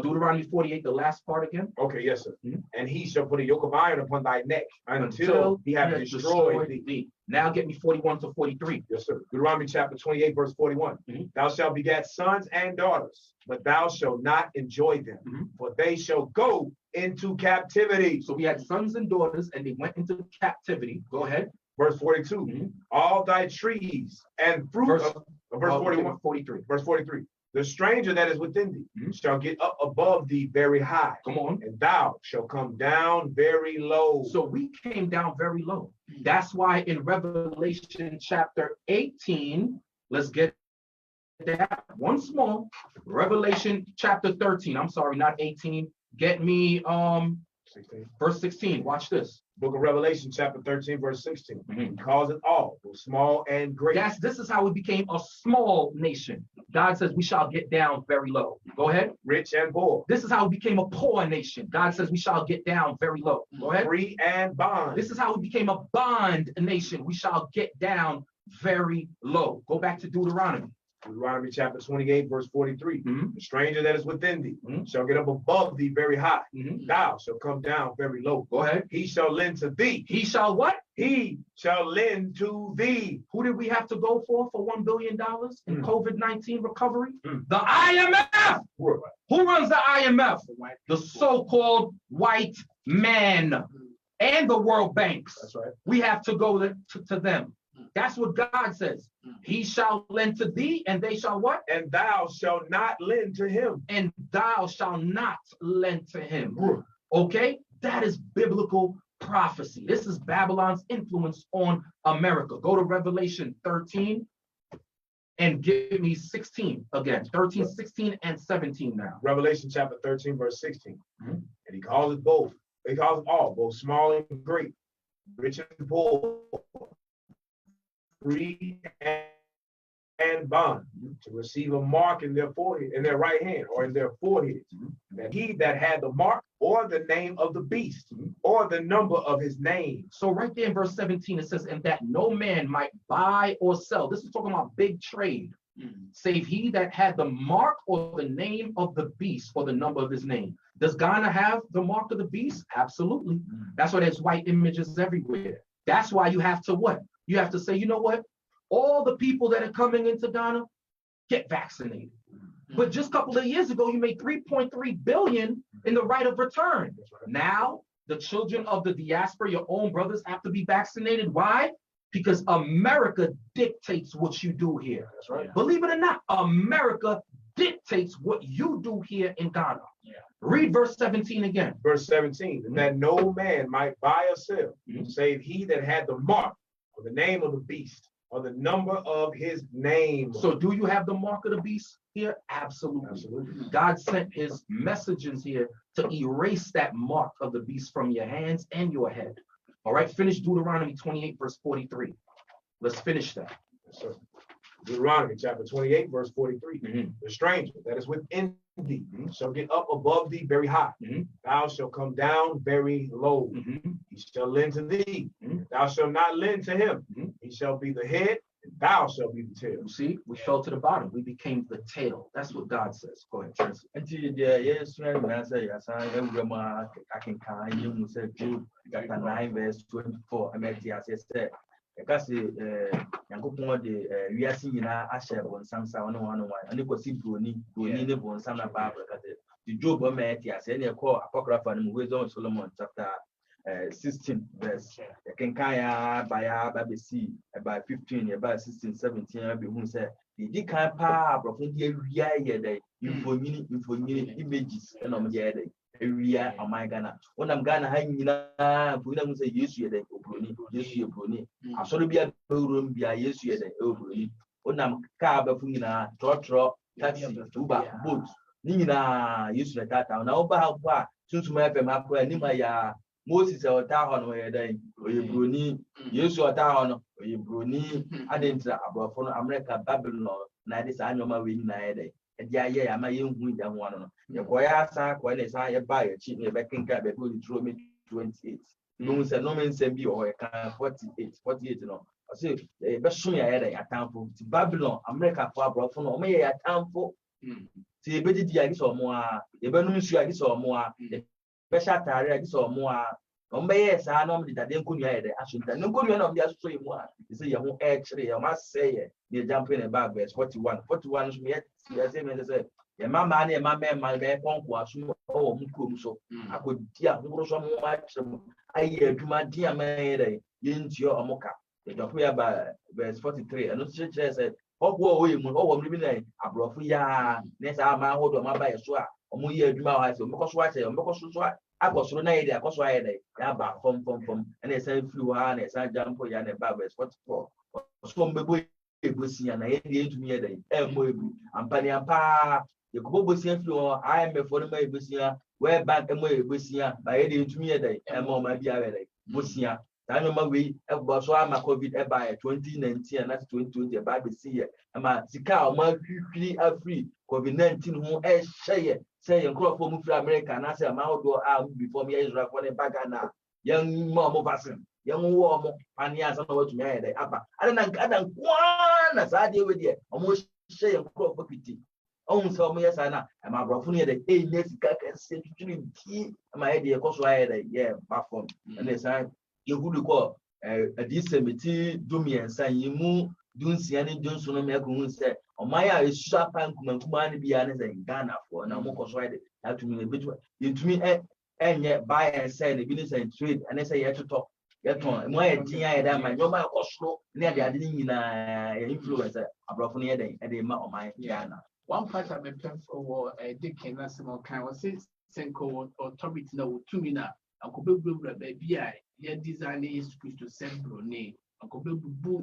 Deuteronomy 48, the last part again.
Okay, yes, sir. And he shall put a yoke of iron upon thy neck until he have destroyed thee.
Now get me 41 to 43.
Yes, sir. Deuteronomy chapter 28, verse 41. Thou shalt begat sons and daughters, but thou shalt not enjoy them, for they shall go into captivity.
So we had sons and daughters, and they went into captivity. Go ahead.
Verse 42. All thy trees and fruit of verse 41.
43.
Verse 43. The stranger that is within thee shall get up above thee very high.
Come on.
And thou shalt come down very low.
So we came down very low. That's why in Revelation chapter 18, let's get that. One small. Revelation chapter 13. I'm sorry, not 18. Get me
16.
verse 16. Watch this.
Book of Revelation, chapter 13, verse 16.
Mhm.
He calls it all, both small and great.
This is how we became a small nation. God says we shall get down very low. Go ahead.
Rich and poor.
This is how we became a poor nation. God says we shall get down very low. Go ahead.
Free and bond.
This is how we became a bond nation. We shall get down very low. Go back to Deuteronomy.
Deuteronomy chapter 28, verse 43.
Mhm.
The stranger that is within thee
Mhm.
shall get up above thee very high.
Mhm.
Thou shalt come down very low.
Go ahead.
He shall lend to thee.
He shall what?
He shall lend to thee.
Who did we have to go for $1 billion in
Mm.
COVID-19 recovery?
Mm.
The IMF. Who runs the IMF? The so-called white man and the World Banks.
That's right.
We have to go to them. That's what God says. He shall lend to thee, and they shall what?
And thou shalt not lend to him.
And thou shalt not lend to him. Okay? That is biblical prophecy. This is Babylon's influence on America. Go to Revelation 13 and give me 16 again. 13, 16, and 17 now.
Revelation chapter 13, verse 16.
Mhm.
And he calls it both. He calls it all, both small and great, rich and poor, free and bond, to receive a mark in their forehead, in their right hand, or in their foreheads. That he that had the mark or the name of the beast, or the number of his name.
So right there in verse 17, it says, and that no man might buy or sell. This is talking about big trade. Save he that had the mark or the name of the beast or the number of his name. Does Ghana have the mark of the beast? Absolutely. That's why there's white images everywhere. That's why you have to what? You have to say, you know what? All the people that are coming into Ghana, get vaccinated. But just a couple of years ago, you made 3.3 billion in the right of return. Now, the children of the diaspora, your own brothers, have to be vaccinated. Why? Because America dictates what you do here.
That's right.
Believe it or not, America dictates what you do here in Ghana. Read verse 17 again.
Verse 17, and that no man might buy or sell,
Mhm.
save he that had the mark or the name of the beast, or the number of his name.
So do you have the mark of the beast here? Absolutely.
Absolutely.
God sent his messengers here to erase that mark of the beast from your hands and your head. All right, finish Deuteronomy 28, verse 43. Let's finish that.
Yes, sir. Deuteronomy chapter 28, verse 43.
Mhm.
The stranger that is within thee shall get up above thee very high.
Mhm.
Thou shalt come down very low.
Mhm.
He shall lend to thee.
Mhm.
Thou shalt not lend to him.
Mhm.
He shall be the head, and thou shalt be the tail.
You see, we fell to the bottom. We became the tail. That's what God says. Go ahead, translate.
Until the yes, when I say, yes, I am I can kind you say Job chapter 9, verse 24. I met the said, because Yankopon de we are seeing a share on some sound one, and it was Bruni, Bruni, on some Bible. The Job met the say, they call Apocrypha and Wisdom Solomon chapter 16 verse. The Kenkaya by BBC about 15, about 16, 17, who said, the Deacon pa, Profundia, the info images, and on the other. Area of my Ghana. When I'm Ghana, hanging we don't say yes, you the Obroni, yes, you Bruni. I saw be a room be a yes, you the Obroni. When I'm Cabafuna, Trotro, taxi, Uber, boat. Nina used to that town. Now, about what? Soon to my Nima Moses or town where they Bruni, yes, your town, or you Bruni. I didn't about from America, Babylon, now this annual win night. And yeah, I'm a young window one. The Koyasa, when it's I buy a cheap near backing cab, it will throw me 28. No, sir, no man send me or 48, you know. I say, the best soon I had a town for Babylon, America for brought for no me a town for. See, Betty Diagis or more, the Benus or more, the Besha Tariagis or more. Yes, I normally that then could hear I should no good of the stream one. You say, you won't actually, I must say, you're jumping about verse 41. 41 is me, yes, I say, yeah, my man and my man, my man, was so I could dear so much. I hear to my dear man, into your Amoka. The Doppia by verse 43. And the church said, oh, I'm living there. I brought for ya, next hour, my hold on my by a swap. Or more year, because what I say, because I was so night, I was why they about from, and they say flew on, and I jump for Yan and Babes, what's for some baby ebusia na ye de ntumi ye dey mo ebu ampani ampa ye ko bosia fi o IMF no ma ebusia where bank mo ebusia ba ye de ntumi ye dey mo ma bia we dey bosia na no ma we ebo so ama covid e ba 2019 and 2020 e ba be see ye ama sika o ma hwihwiri afri covid-19 ho e hye say ye nkrofo mu fi America na say ama odo before me Israel for the bagana young mo vaccine young wo ani asa na watu me dey aba ada kwana sa de we de omo hye ye nkrofo piti on so mo yesa na ama brofo ne dey e ne sika ka se tutuni ti ama ye de koso aye dey yeah platform and say yehudu ko adisemiti dumiensa yimu dunsia ne dunso no me ko hu se omaya esua pan kumankuma ne bia ne say Ghana for na mo koso aye dey atumi betu yentumi enye buy and sell ne bi ne say trade and say yeto yeton mo ye din aye da ma nyoma koso ne ade nyina influencer abrofo ne dey ma oman Ghana.
One part of the plan for Deacon national kind was Senko authority now to me now. I could be baby. Yeah, design is to send Brunei. I could be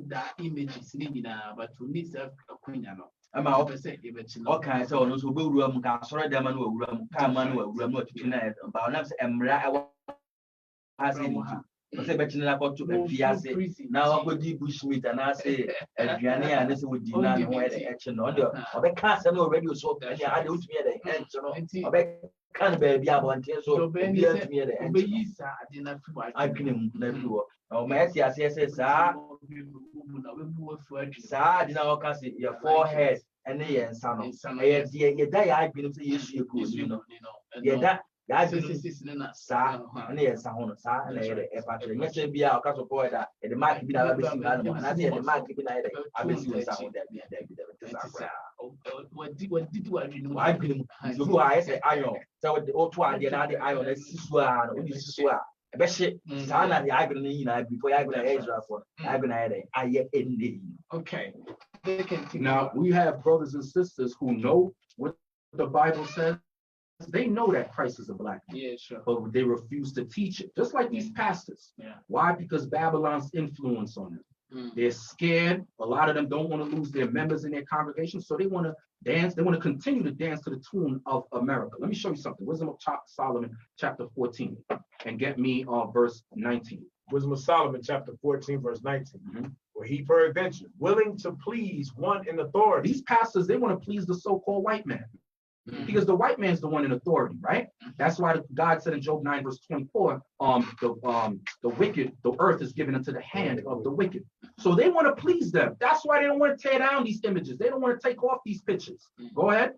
that images but to need a queen. I'm out to say, okay, so no so we room can sorry them and we room can man we room not tonight. But now Emra has it. I say bet na go to fiase now go di bushmeat and I say aduane and say we deny no where the action no dey obeka say no already so and I dey utumi dey end so no obeka baby abonte so be utumi dey end be sa ade na fi wa adwene na fi wo o ma esi ase say sa ade na o ka say your forehead and your nsa no ye da ya adwene say yesu ekuru no ye da ya adwene sa and ye nsa ho no sa na ye e pa tere nyese bia o ka support that e the mark bi na ba besi ga no na say the mark bi na ye abesi nsa ho da bi what did you adwene so who I say iron so o to ade na ade iron na sisu a no di sisu a e be hye sa na the adwene nyina before ya adwene Israel for adwene aye ende.
Okay, now we have brothers and sisters who know what the Bible says. They know that Christ is a black man.
Yeah, sure.
But they refuse to teach it, just like these pastors.
Yeah.
Why? Because Babylon's influence on them. They're scared. A lot of them don't want to lose their members in their congregation, so they want to dance. They want to continue to dance to the tune of America. Let me show you something. Wisdom of Solomon, chapter 14, and get me verse 19.
Wisdom of Solomon, chapter 14, verse 19. Where he peradventure willing to please one in authority.
These pastors, they want to please the so-called white man. Because the white man's the one in authority, right? That's why God said in Job 9, verse 24, the wicked, the earth is given into the hand of the wicked. So they want to please them. That's why they don't want to tear down these images. They don't want to take off these pictures. Go ahead.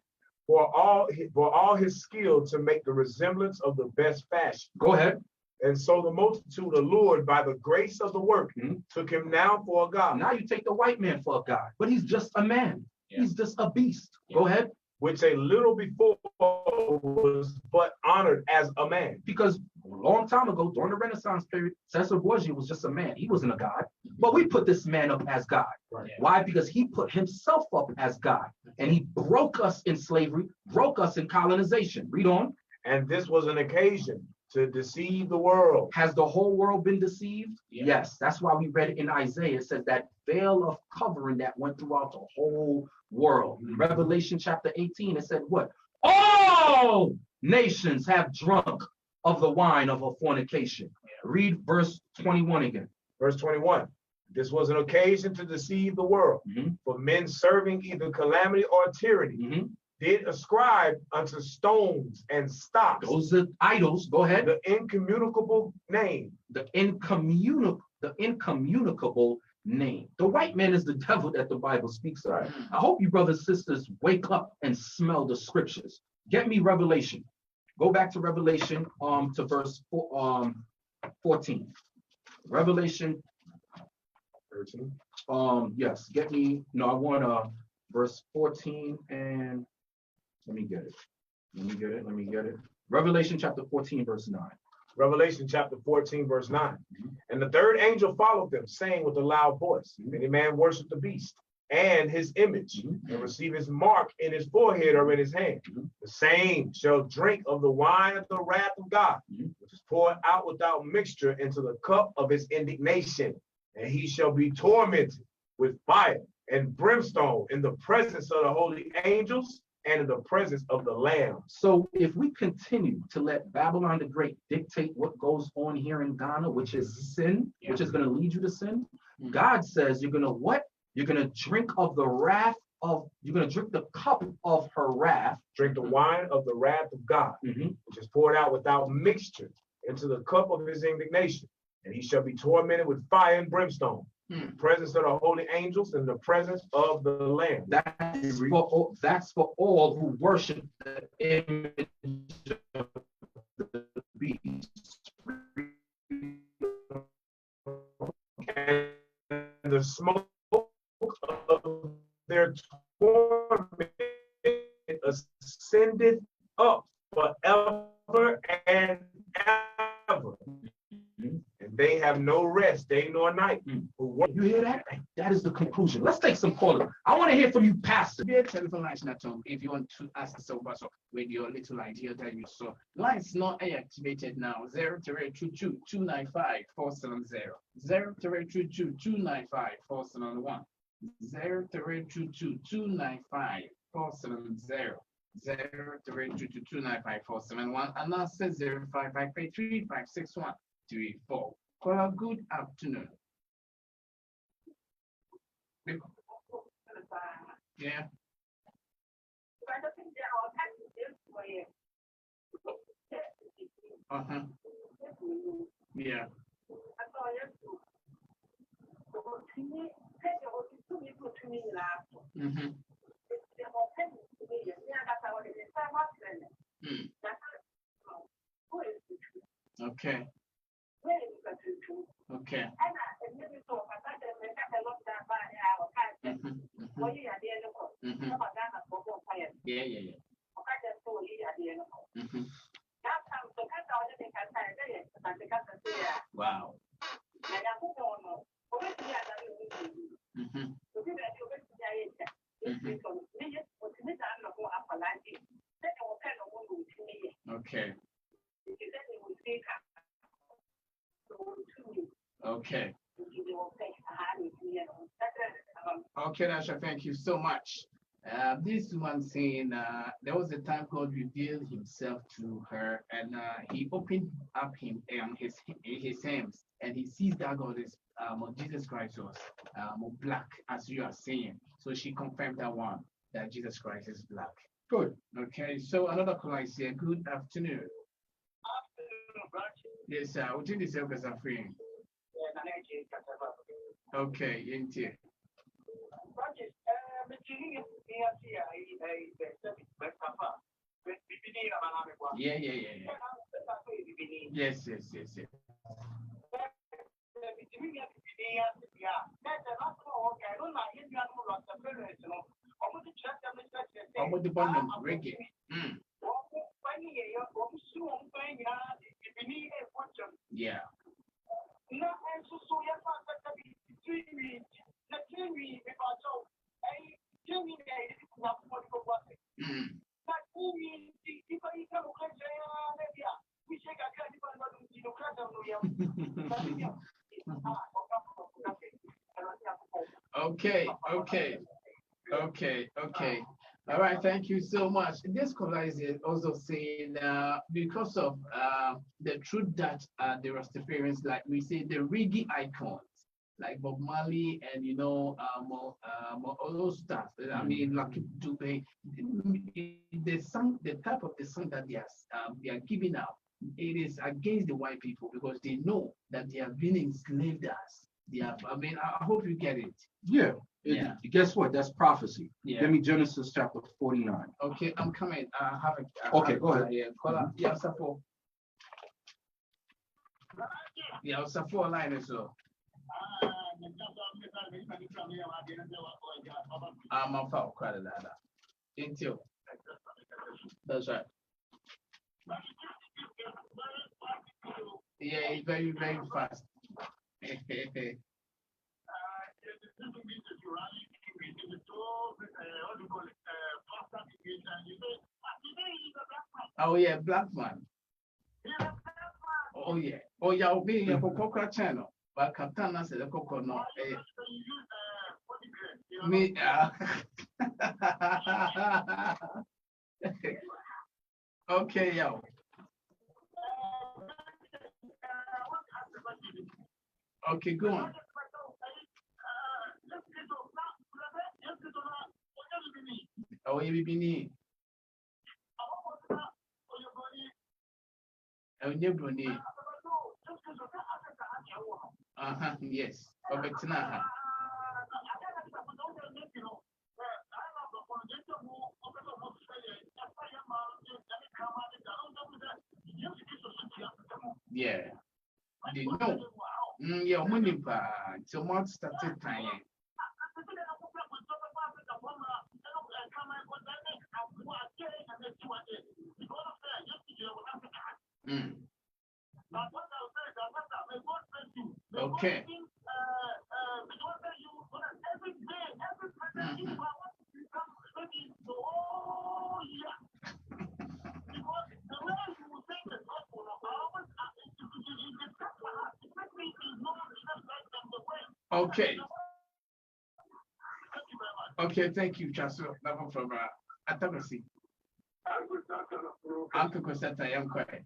For all his skill to make the resemblance of the best fashion.
Go ahead.
And so the multitude, allured by the grace of the work, took him now for a god.
Now you take the white man for a god, but he's just a man. Yeah. He's just a beast. Yeah. Go ahead.
Which a little before was but honored as a man.
Because a long time ago, during the Renaissance period, Cesar Borgia was just a man. He wasn't a god. But we put this man up as God. Right. Why? Because he put himself up as God. And he broke us in slavery, broke us in colonization. Read on.
And this was an occasion to deceive the world.
Has the whole world been deceived? Yeah. Yes. That's why we read it in Isaiah. It says that veil of covering that went throughout the whole world. In Revelation chapter 18, it said what? All nations have drunk of the wine of her fornication. Read verse 21 again.
Verse 21. This was an occasion to deceive the world. For men serving either calamity or tyranny did ascribe unto stones and stocks.
Those are idols. Go ahead.
The incommunicable name.
The incommunicable name. The white man is the devil that the Bible speaks of. Right. I hope you brothers and sisters wake up and smell the scriptures. Get me Revelation. Go back to Revelation to verse 14. Revelation
13.
Yes, get me. No, I want verse 14 and let me get it. Revelation chapter 14, verse 9.
Revelation chapter 14, verse 9. And the third angel followed them, saying with a loud voice, if any man worship the beast and his image, and receive his mark in his forehead or in his hand, the same shall drink of the wine of the wrath of God, which is poured out without mixture into the cup of his indignation, and he shall be tormented with fire and brimstone in the presence of the holy angels and in the presence of the Lamb.
So if we continue to let Babylon the Great dictate what goes on here in Ghana, which is sin, which is going to lead you to sin, God says you're going to what? You're going to drink of the wrath of, you're going to drink the cup of her wrath.
Drink the wine of the wrath of God, which is poured out without mixture into the cup of his indignation. And he shall be tormented with fire and brimstone. In the presence of the holy angels and the presence of the Lamb.
That's for all who worship the image of the beast.
And the smoke of their torment ascendeth up forever and ever. And they have no rest day nor night.
You hear that? That is the conclusion. Let's take some callers. I want to hear from you, Pastor.
Be a telephone line at home if you want to ask us about with your little idea that you saw. Lines not activated now. 0322 295 470 0322 295 471 0322 295 470 0322 295 471 and now says 0553 561 34. Caller, good afternoon. Yeah. Uh-huh. Yeah. Mm-hmm. Okay. Okay. Yeah, yeah, yeah. Wow. Okay. Okay. Okay, Nasha, thank you so much. This one saying there was a time God revealed himself to her and he opened up his hands and he sees that God is Jesus Christ was black, as you are saying. So she confirmed that one, that Jesus Christ is black. Good. Okay, so another caller is here. Good afternoon. Yes, sir. What did you say because I'm free? Okay, into. Yeah. Yes. Reggae. Yeah. Okay. All right, thank you so much. This caller is also saying because of the truth that the Rastafarians, like we say, the reggae icons, like Bob Marley and all those stuff. I mean, Lucky Dube, the type of the song that they are giving out, it is against the white people because they know that they have been enslaved us. I hope you get it.
Yeah. Guess what? That's prophecy.
Yeah.
Give me Genesis chapter 49.
Okay, I'm coming.
Okay, go ahead.
Yeah, Safo. Yeah, Safo line as well. I'm a foul credit. Until. That's right. Yeah, it's very, very fast. Oh yeah, black man. Oh yeah. I'll be in a Coca channel. But Captain said the Coco no. Me, okay, yo. Okay, go on. Oh, you be yes. Perfect. Yeah. They know. Yeah, money so much started time. Okay. Okay. Okay, thank you, Chancellor. Level from Atamasi. Uncle Cosetta, I am quiet.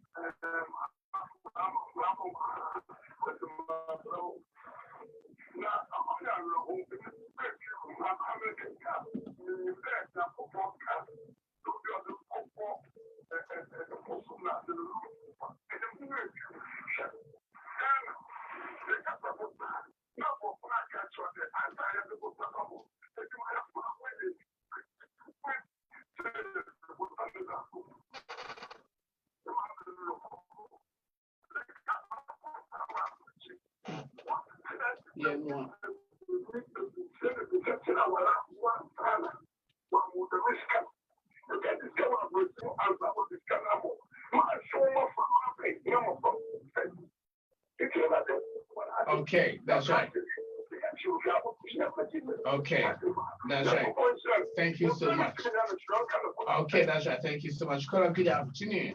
Yeah, no. Okay, that's right. Okay, that's right. Thank you so much. Okay, that's right. Thank you so much. Good afternoon.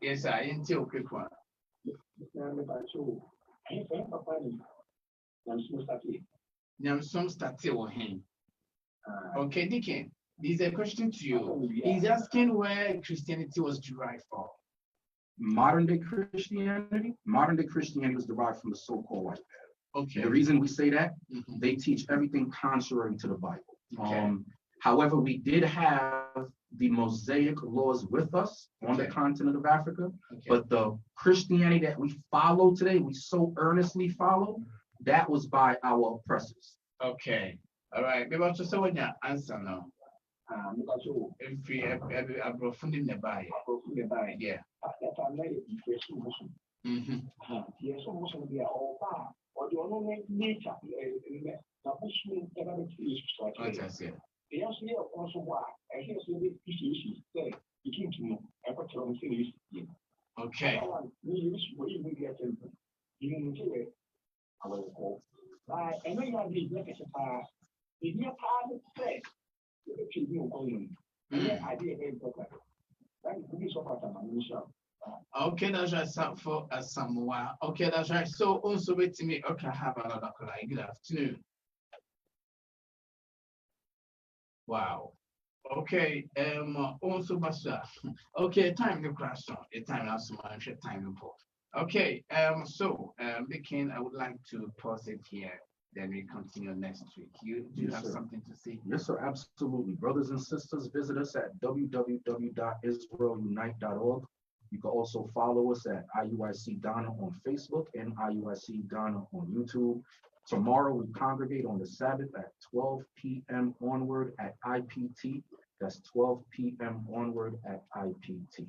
Yes, I ain't too quick one. Nyamsom started with him. Okay, Deacon, there's a question to you. He's asking where Christianity was derived from.
Modern day Christianity was derived from the so-called white man.
Okay.
The reason we say that, they teach everything contrary to the Bible.
Okay.
However, we did have the Mosaic laws with us on the continent of Africa, but the Christianity that we follow today, we so earnestly follow, that was by our oppressors.
Okay. All right. Maybe I'll just say what your answer now. If we have a profound in the Bible. Yeah. Okay. Okay, that's right. For a Samoa. Okay, that's right. So also wait to me. Okay, have another call. Good afternoon. Wow. Okay. Also, Basa. Okay, time to crash on. A time has some time report. Okay. So, Deacon, I would like to pause it here. Then we continue next week. Do you have something to say?
Yes, sir. Absolutely. Brothers and sisters, visit us at www.israelunite.org. You can also follow us at IUIC Ghana on Facebook and IUIC Ghana on YouTube. Tomorrow we congregate on the Sabbath at 12 p.m. onward at IPT. That's 12 p.m. onward at IPT.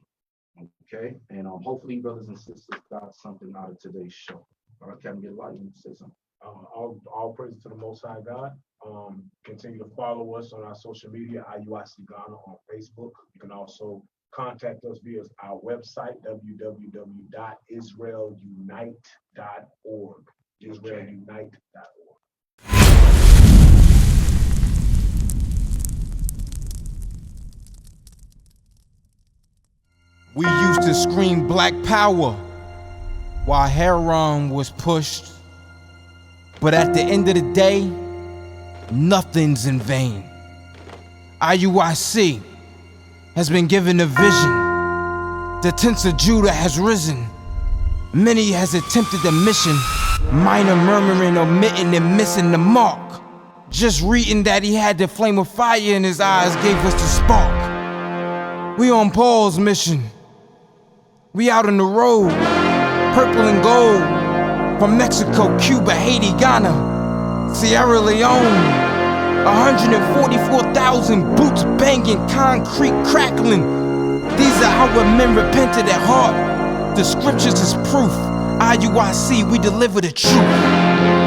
Okay, and hopefully, brothers and sisters, got something out of today's show. All right, Captain, get a lot. You need to say something.
All praise to the Most High God. Continue to follow us on our social media, IUIC Ghana on Facebook. You can also contact us via our website, www.israelunite.org. Israelunite.org.
We used to scream black power while heroin was pushed. But at the end of the day, nothing's in vain. IUIC has been given a vision. The tents of Judah has risen. Many has attempted the mission, minor murmuring, omitting, and missing the mark. Just reading that he had the flame of fire in his eyes gave us the spark. We on Paul's mission. We out on the road, purple and gold, from Mexico, Cuba, Haiti, Ghana, Sierra Leone. 144,000 boots banging, concrete crackling. These are our men repented at heart. The scriptures is proof. IUIC, we deliver the truth.